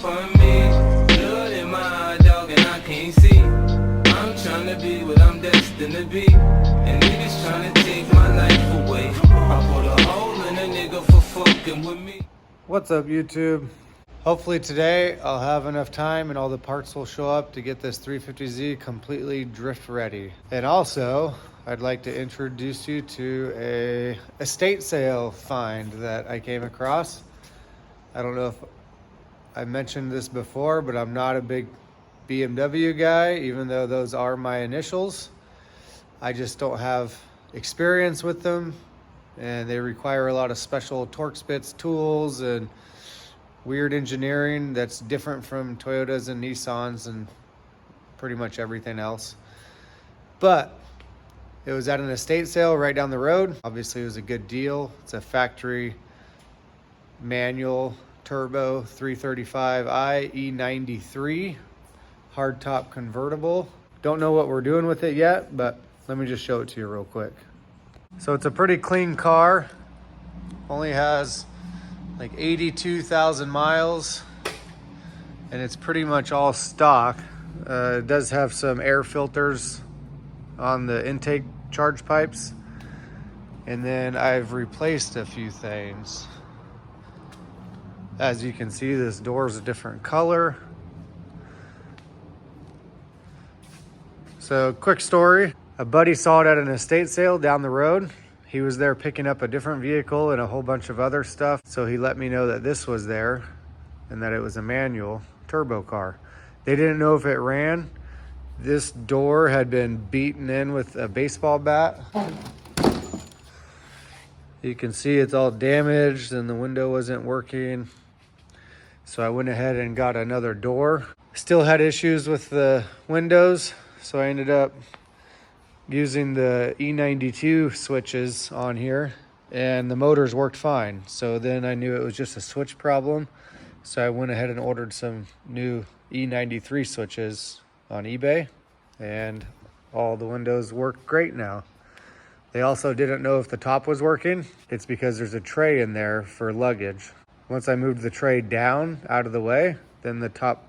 for me. Blood in my eye, dog, and I can't see. I'm trying to be what I'm destined to be. And niggas trying to take my life away. I put a hole in a nigga for fucking with me. What's up, YouTube? Hopefully today I'll have enough time and all the parts will show up to get this 350Z completely drift ready. And also, I'd like to introduce you to a estate sale find that I came across. I don't know if I mentioned this before, but I'm not a big BMW guy, even though those are my initials. I just don't have experience with them, and they require a lot of special Torx bits tools and weird engineering that's different from Toyotas and Nissans and pretty much everything else. But it was at an estate sale right down the road. Obviously it was a good deal. It's a factory manual turbo 335i E93 hardtop convertible. Don't know what we're doing with it yet, but let me just show it to you real quick. So it's a pretty clean car. Only has like 82,000 miles, and it's pretty much all stock. It does have some air filters on the intake charge pipes, and then I've replaced a few things. As you can see, this door is a different color. So quick story, a buddy saw it at an estate sale down the road. He was there picking up a different vehicle and a whole bunch of other stuff. So he let me know that this was there and that it was a manual turbo car. They didn't know if it ran. This door had been beaten in with a baseball bat. You can see it's all damaged and the window wasn't working. So I went ahead and got another door. Still had issues with the windows. So I ended up using the E92 switches on here, and the motors worked fine. So then I knew it was just a switch problem. So I went ahead and ordered some new E93 switches on eBay, and all the windows work great now. They also didn't know if the top was working. It's because there's a tray in there for luggage. Once I moved the tray down out of the way, then the top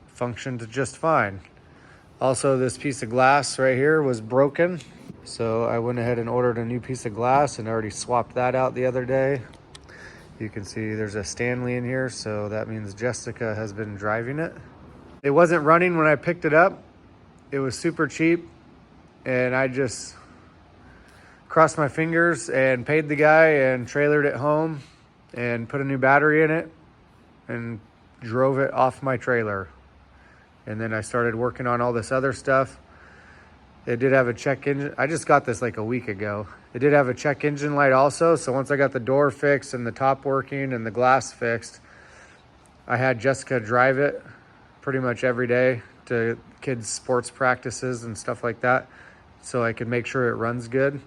functioned just fine. Also, this piece of glass right here was broken. So I went ahead and ordered a new piece of glass and already swapped that out the other day. You can see there's a Stanley in here, so that means Jessica has been driving it. It wasn't running when I picked it up. It was super cheap, and I just crossed my fingers and paid the guy and trailered it home and put a new battery in it and drove it off my trailer. And then I started working on all this other stuff. It did have a check engine. I just got this like a week ago. It did have a check engine light also. So once I got the door fixed and the top working and the glass fixed, I had Jessica drive it pretty much every day to kids' sports practices and stuff like that, so I could make sure it runs good.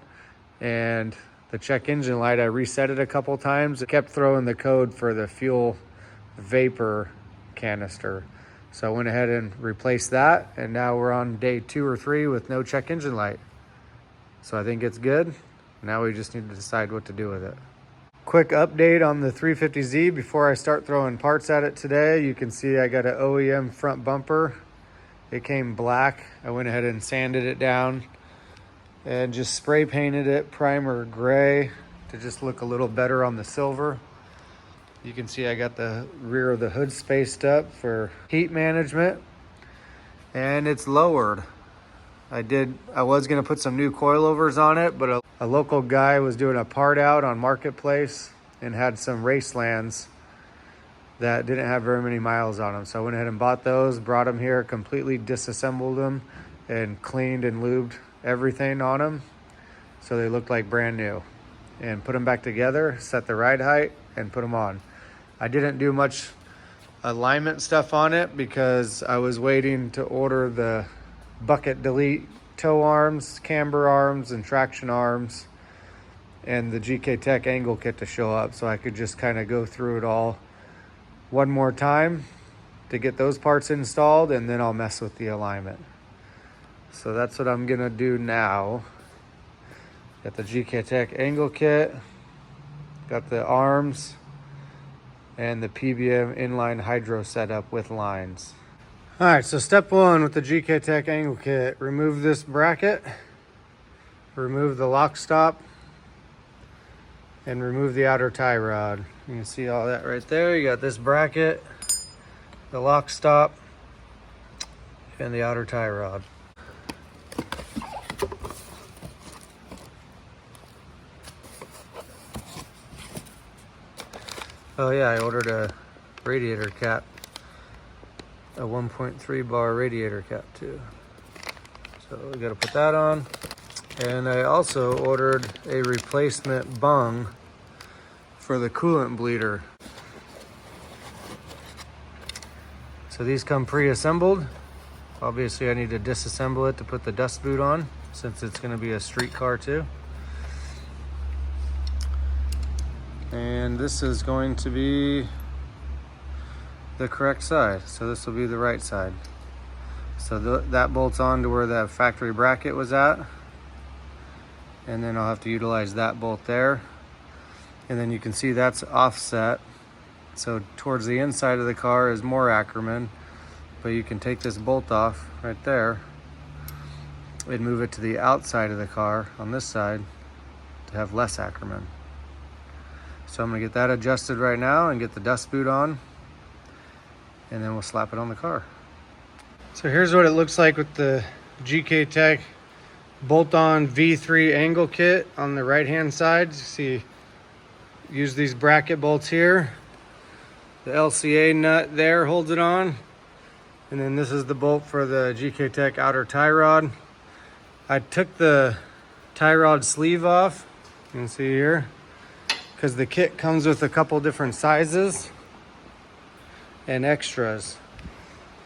And the check engine light, I reset it a couple times. It kept throwing the code for the fuel vapor canister. So I went ahead and replaced that, and now we're on day 2 or 3 with no check engine light. So I think it's good. Now we just need to decide what to do with it. Quick update on the 350Z before I start throwing parts at it today. You can see I got an OEM front bumper. It came black. I went ahead and sanded it down and just spray painted it primer gray to just look a little better on the silver. You can see I got the rear of the hood spaced up for heat management, and it's lowered. I was gonna put some new coilovers on it, but a local guy was doing a part out on Marketplace and had some Racelands that didn't have very many miles on them. So I went ahead and bought those, brought them here, completely disassembled them and cleaned and lubed everything on them so they looked like brand new, and put them back together, set the ride height, and put them on. I didn't do much alignment stuff on it because I was waiting to order the bucket delete toe arms, camber arms, and traction arms, and the GKTech angle kit to show up, so I could just kind of go through it all one more time to get those parts installed, and then I'll mess with the alignment. So that's what I'm gonna do now. Got the GKTech angle kit, got the arms, and the PBM inline hydro setup with lines. All right, so step one with the GKTech angle kit, remove this bracket, remove the lock stop, and remove the outer tie rod. You can see all that right there. You got this bracket, the lock stop, and the outer tie rod. Oh yeah, I ordered a radiator cap, a 1.3 bar radiator cap too. So we gotta put that on. And I also ordered a replacement bung for the coolant bleeder. So these come pre-assembled. Obviously I need to disassemble it to put the dust boot on, since it's gonna be a street car too. And this is going to be the correct side. So this will be the right side. So that bolts on to where that factory bracket was at. And then I'll have to utilize that bolt there. And then you can see that's offset. So towards the inside of the car is more Ackerman, but you can take this bolt off right there and move it to the outside of the car on this side to have less Ackerman. So I'm gonna get that adjusted right now and get the dust boot on, and then we'll slap it on the car. So here's what it looks like with the GKTech bolt-on V3 angle kit on the right-hand side. You see, use these bracket bolts here. The LCA nut there holds it on. And then this is the bolt for the GKTech outer tie rod. I took the tie rod sleeve off, you can see here, because the kit comes with a couple different sizes and extras.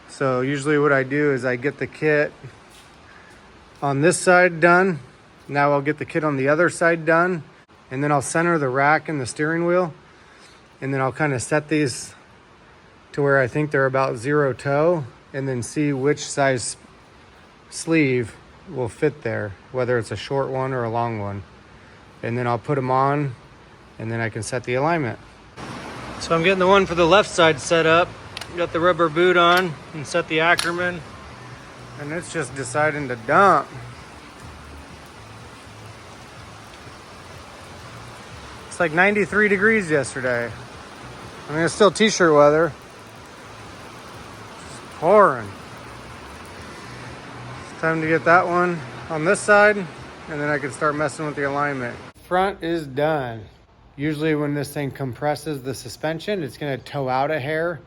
So usually what I do is I get the kit on this side done. Now I'll get the kit on the other side done, and then I'll center the rack and the steering wheel, and then I'll kind of set these to where I think they're about 0 toe, and then see which size sleeve will fit there, whether it's a short one or a long one. And then I'll put them on, and then I can set the alignment. So I'm getting the one for the left side set up. Got the rubber boot on and set the Ackerman, and it's just deciding to dump. It's like 93 degrees yesterday. I mean, it's still t-shirt weather. It's pouring. It's time to get that one on this side, and then I can start messing with the alignment. Front is done. Usually when this thing compresses the suspension, it's gonna tow out a hair.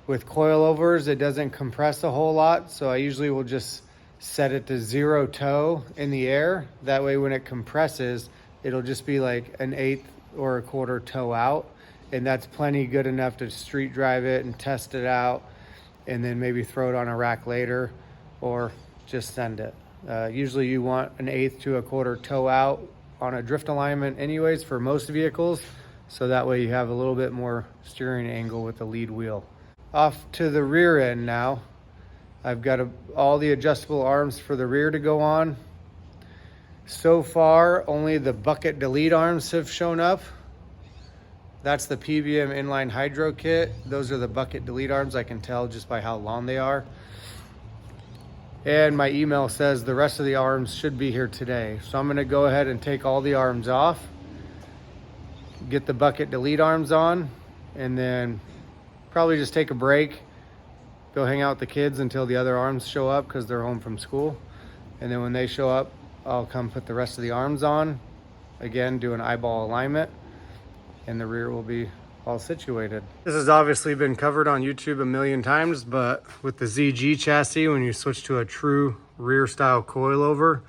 With coilovers, it doesn't compress a whole lot, so I usually will just set it to 0 toe in the air. That way when it compresses, it'll just be like an 1/8 or a 1/4 toe out, and that's plenty good enough to street drive it and test it out, and then maybe throw it on a rack later or just send it. Usually you want an 1/8 to a 1/4 toe out on a drift alignment anyways for most vehicles, so that way you have a little bit more steering angle with the lead wheel. Off to the rear end now. I've got all the adjustable arms for the rear to go on. So far, only the bucket delete arms have shown up. That's the PBM inline hydro kit. Those are the bucket delete arms. I can tell just by how long they are. And my email says the rest of the arms should be here today. So I'm gonna go ahead and take all the arms off, get the bucket delete arms on, and then probably just take a break, go hang out with the kids until the other arms show up because they're home from school. And then when they show up, I'll come put the rest of the arms on. Again, do an eyeball alignment, and the rear will be all situated. This has obviously been covered on YouTube a million times, but with the ZG chassis, when you switch to a true rear style coilover,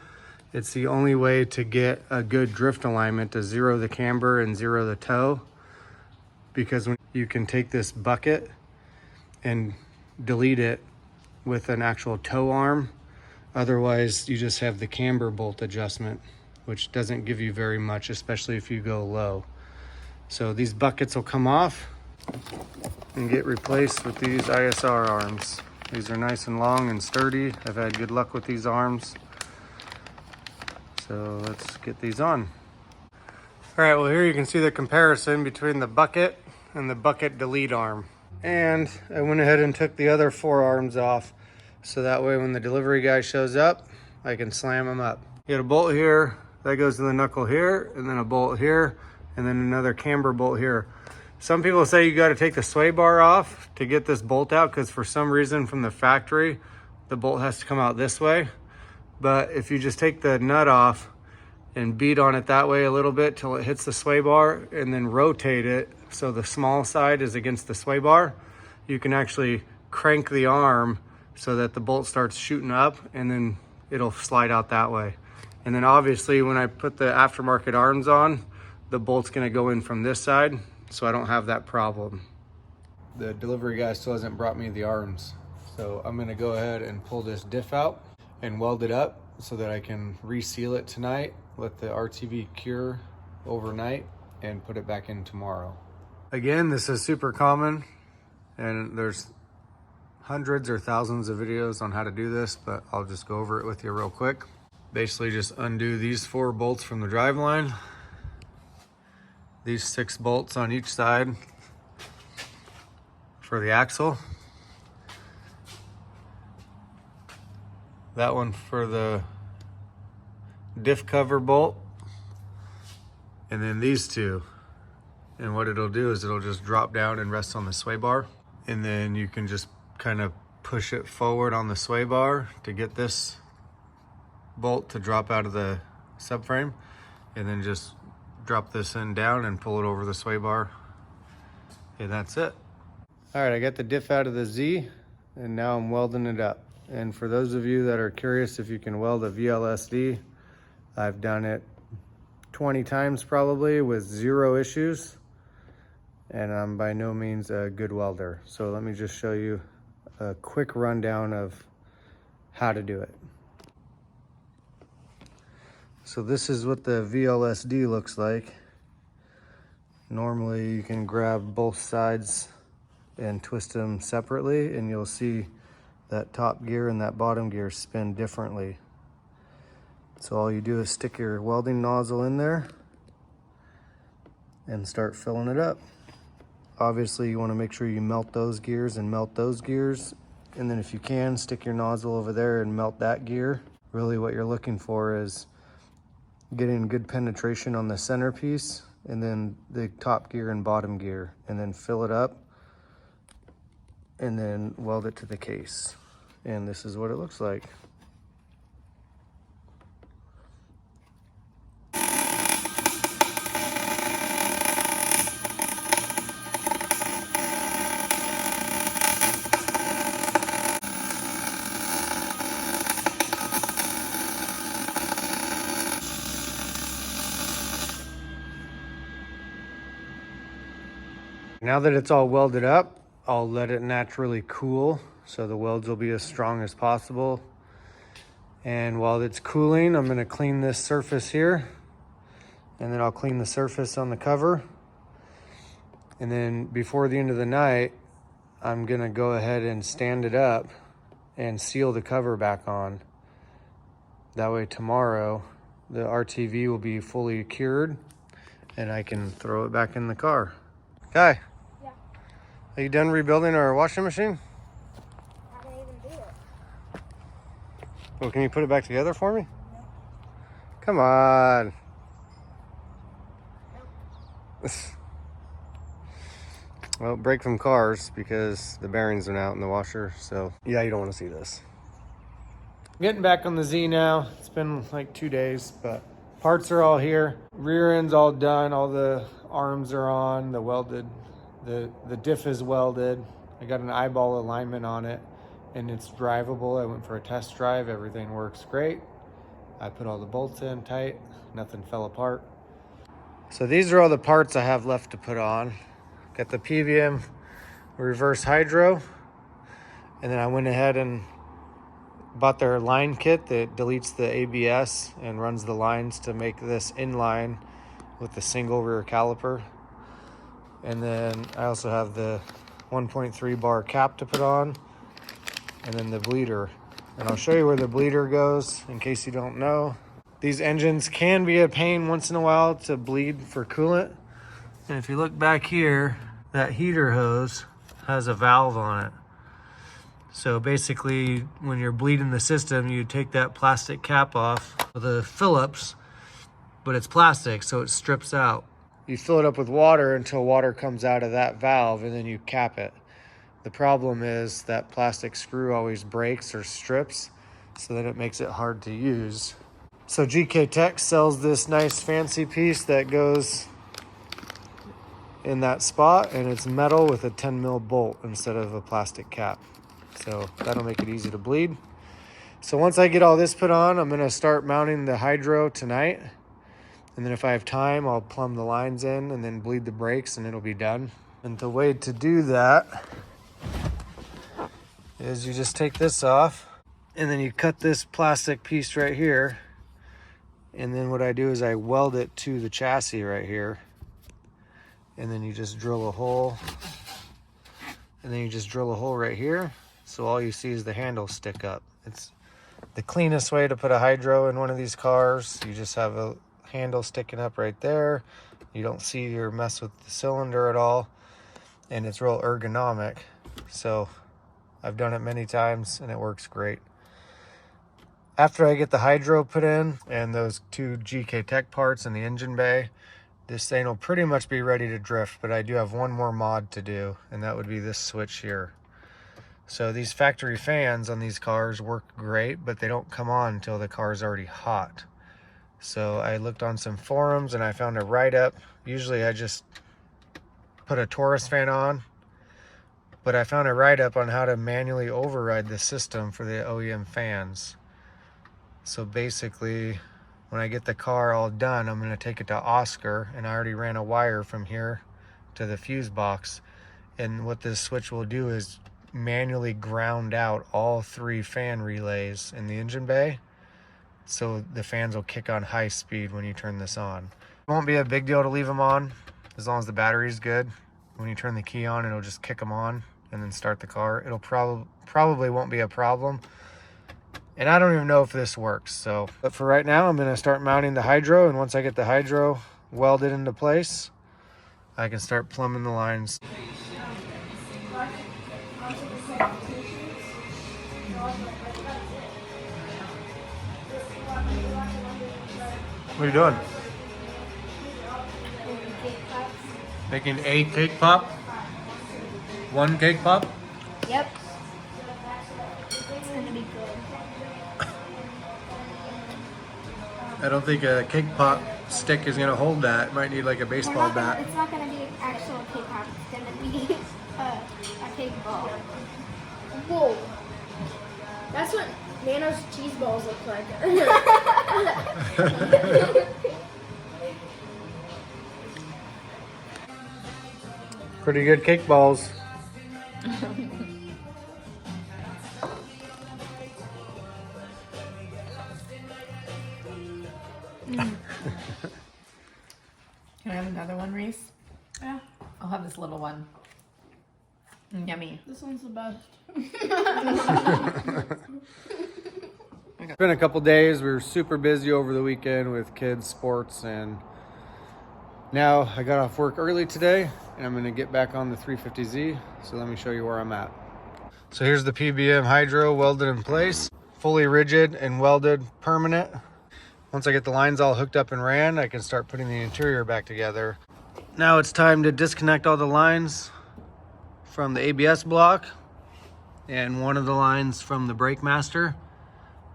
it's the only way to get a good drift alignment to 0 the camber and 0 the toe, because when you can take this bucket and delete it with an actual toe arm. Otherwise, you just have the camber bolt adjustment, which doesn't give you very much, especially if you go low. So these buckets will come off and get replaced with these ISR arms. These are nice and long and sturdy. I've had good luck with these arms. So let's get these on. All right, well here you can see the comparison between the bucket and the bucket delete arm. And I went ahead and took the other 4 arms off, so that way when the delivery guy shows up, I can slam them up. You got a bolt here, that goes to the knuckle here, and then a bolt here, and then another camber bolt here. Some people say you got to take the sway bar off to get this bolt out, because for some reason from the factory, the bolt has to come out this way. But if you just take the nut off and beat on it that way a little bit till it hits the sway bar, and then rotate it so the small side is against the sway bar, you can actually crank the arm so that the bolt starts shooting up, and then it'll slide out that way. And then obviously when I put the aftermarket arms on, the bolt's gonna go in from this side, so I don't have that problem. The delivery guy still hasn't brought me the arms, so I'm gonna go ahead and pull this diff out and weld it up so that I can reseal it tonight, let the RTV cure overnight, and put it back in tomorrow. Again, this is super common, and there's hundreds or thousands of videos on how to do this, but I'll just go over it with you real quick. Basically just undo these 4 bolts from the driveline, these 6 bolts on each side for the axle, that one for the diff cover bolt, and then these 2. And what it'll do is it'll just drop down and rest on the sway bar, and then you can just kind of push it forward on the sway bar to get this bolt to drop out of the subframe, and then just drop this end down and pull it over the sway bar, and that's it. All right, I got the diff out of the Z, and now I'm welding it up. And for those of you that are curious if you can weld a VLSD, I've done it 20 times probably with 0 issues, and I'm by no means a good welder. So let me just show you a quick rundown of how to do it. So this is what the VLSD looks like. Normally you can grab both sides and twist them separately, and you'll see that top gear and that bottom gear spin differently. So all you do is stick your welding nozzle in there and start filling it up. Obviously you want to make sure you melt those gears and melt those gears, and then if you can, stick your nozzle over there and melt that gear. Really what you're looking for is getting good penetration on the centerpiece, and then the top gear and bottom gear, and then fill it up and then weld it to the case. And this is what it looks like. Now that it's all welded up, I'll let it naturally cool so the welds will be as strong as possible. And while it's cooling, I'm gonna clean this surface here, and then I'll clean the surface on the cover. And then before the end of the night, I'm gonna go ahead and stand it up and seal the cover back on. That way tomorrow, the RTV will be fully cured and I can throw it back in the car. Guy. Are you done rebuilding our washing machine? I didn't even do it. Well, can you put it back together for me? No. Come on. Nope. Well, break from cars because the bearings are out in the washer. So yeah, you don't want to see this. Getting back on the Z now. It's been like 2 days, but parts are all here. Rear end's all done. All the arms are on, the welded. The diff is welded. I got an eyeball alignment on it, and it's drivable. I went for a test drive. Everything works great. I put all the bolts in tight. Nothing fell apart. So these are all the parts I have left to put on. Got the PVM reverse hydro, and then I went ahead and bought their line kit that deletes the ABS and runs the lines to make this inline with the single rear caliper. And then I also have the 1.3 bar cap to put on, and then the bleeder. And I'll show you where the bleeder goes in case you don't know. These engines can be a pain once in a while to bleed for coolant. And if you look back here, that heater hose has a valve on it. So basically, when you're bleeding the system, you take that plastic cap off with the Phillips, but it's plastic, so it strips out. You fill it up with water until water comes out of that valve, and then you cap it. The problem is that plastic screw always breaks or strips, so then it makes it hard to use. So GKTech sells this nice fancy piece that goes in that spot, and it's metal with a 10 mil bolt instead of a plastic cap. So that'll make it easy to bleed. So once I get all this put on, I'm gonna start mounting the hydro tonight. And then if I have time, I'll plumb the lines in and then bleed the brakes and it'll be done. And the way to do that is you just take this off and then you cut this plastic piece right here. And then what I do is I weld it to the chassis right here. And then you just drill a hole. And then you just drill a hole right here. So all you see is the handle stick up. It's the cleanest way to put a hydro in one of these cars. You just have a handle sticking up right there. You don't see or mess with the cylinder at all. And it's real ergonomic. So I've done it many times and it works great. After I get the hydro put in and those 2 GKTech parts in the engine bay, this thing will pretty much be ready to drift, but I do have one more mod to do, and that would be this switch here. So these factory fans on these cars work great, but they don't come on until the car is already hot. So I looked on some forums and I found a write-up. Usually I just put a Taurus fan on, but I found a write-up on how to manually override the system for the OEM fans. So basically, when I get the car all done, I'm gonna take it to Oscar, and I already ran a wire from here to the fuse box. And what this switch will do is manually ground out all 3 fan relays in the engine bay, so the fans will kick on high speed when you turn this on. It won't be a big deal to leave them on as long as the battery's good. When you turn the key on, it'll just kick them on and then start the car. It'll probably won't be a problem. And I don't even know if this works. So, but for right now, I'm gonna start mounting the hydro, and once I get the hydro welded into place, I can start plumbing the lines. What are you doing? Making a cake pop? 1 cake pop? Yep. It's gonna be good. I don't think a cake pop stick is gonna hold that. It might need like a baseball bat. It's not gonna be an actual cake pop. It's gonna be a cake ball. Whoa. That's what Nano's cheese balls look like. Pretty good cake balls. Can I have another one, Reese? Yeah, I'll have this little one. Yummy. this one's the best. It's been a couple days. We were super busy over the weekend with kids, sports, and now I got off work early today and I'm gonna get back on the 350Z. So let me show you where I'm at. So here's the PBM hydro welded in place, fully rigid and welded permanent. Once I get the lines all hooked up and ran, I can start putting the interior back together. Now it's time to disconnect all the lines from the ABS block and one of the lines from the brake master,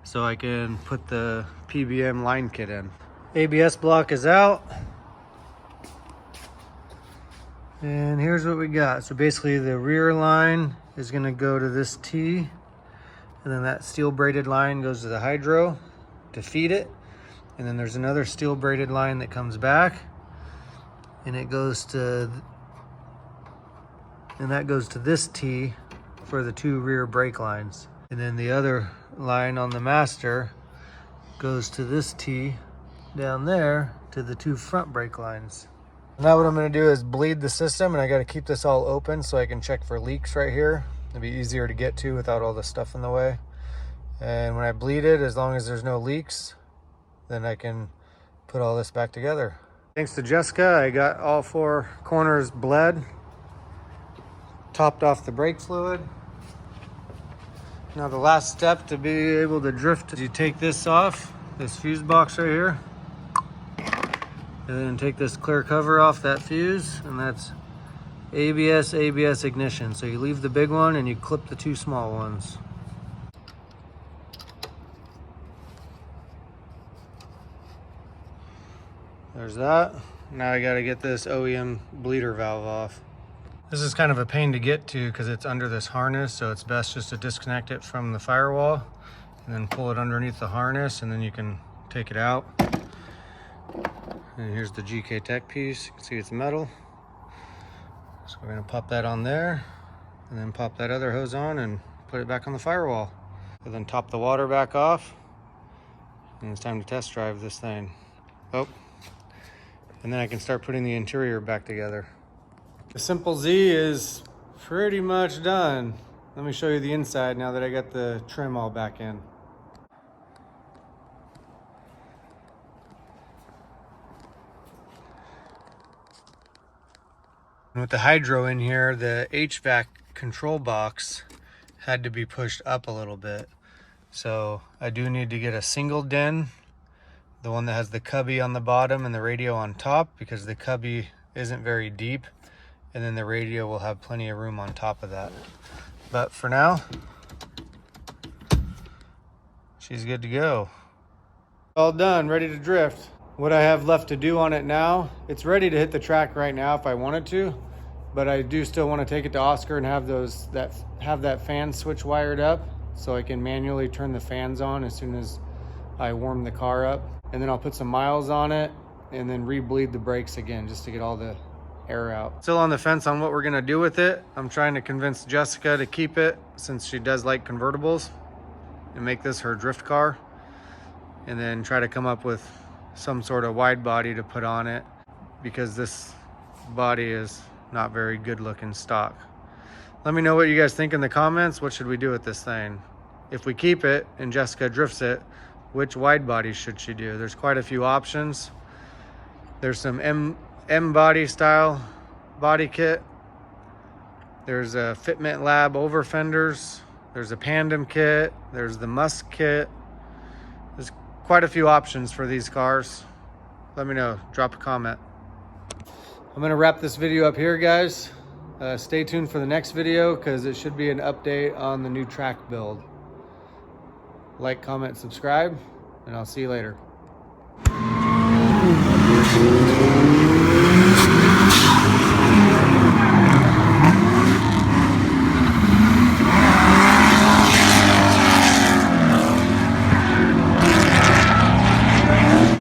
so I can put the PBM line kit in. ABS block is out. And here's what we got. So basically the rear line is gonna go to this T, and then that steel braided line goes to the hydro to feed it. And then there's another steel braided line that comes back, and it goes to, and that goes to this T for the 2 rear brake lines. And then the other line on the master goes to this T down there to the 2 front brake lines. Now what I'm gonna do is bleed the system, and I gotta keep this all open so I can check for leaks right here. It'll be easier to get to without all the stuff in the way. And when I bleed it, as long as there's no leaks, then I can put all this back together. Thanks to Jessica, I got all 4 corners bled topped off the brake fluid. Now the last step to be able to drift is you take this off, this fuse box right here, and then take this clear cover off that fuse, and that's ABS ignition. So you leave the big one and you clip the two small ones. There's that. Now I gotta get this OEM bleeder valve off. This is kind of a pain to get to because it's under this harness, so it's best just to disconnect it from the firewall and then pull it underneath the harness, and then you can take it out. And here's the GKTech piece. You can see it's metal. So we're gonna pop that on there and then pop that other hose on and put it back on the firewall. And then top the water back off, and it's time to test drive this thing. Oh, and then I can start putting the interior back together. The Simple Z is pretty much done. Let me show you the inside now that I got the trim all back in. And with the hydro in here, the HVAC control box had to be pushed up a little bit. So I do need to get a single den, the one that has the cubby on the bottom and the radio on top, because the cubby isn't very deep, and then the radio will have plenty of room on top of that. But for now, she's good to go. All done, ready to drift. What I have left to do on it now, it's ready to hit the track right now if I wanted to, but I do still want to take it to Oscar and have that fan switch wired up so I can manually turn the fans on as soon as I warm the car up. And then I'll put some miles on it and then re-bleed the brakes again just to get all the air out. Still on the fence on what we're gonna do with it. I'm trying to convince Jessica to keep it since she does like convertibles and make this her drift car, and then try to come up with some sort of wide body to put on it because this body is not very good looking stock. Let me know what you guys think in the comments. What should we do with this thing? If we keep it and Jessica drifts it, which wide body should she do? There's quite a few options. There's some M body style body kit. There's a Fitment Lab over fenders. There's a Pandem kit. There's the Musk kit. There's quite a few options for these cars. Let me know, drop a comment. I'm gonna wrap this video up here, guys. Stay tuned for the next video because it should be an update on the new track build. Like, comment, subscribe, and I'll see you later.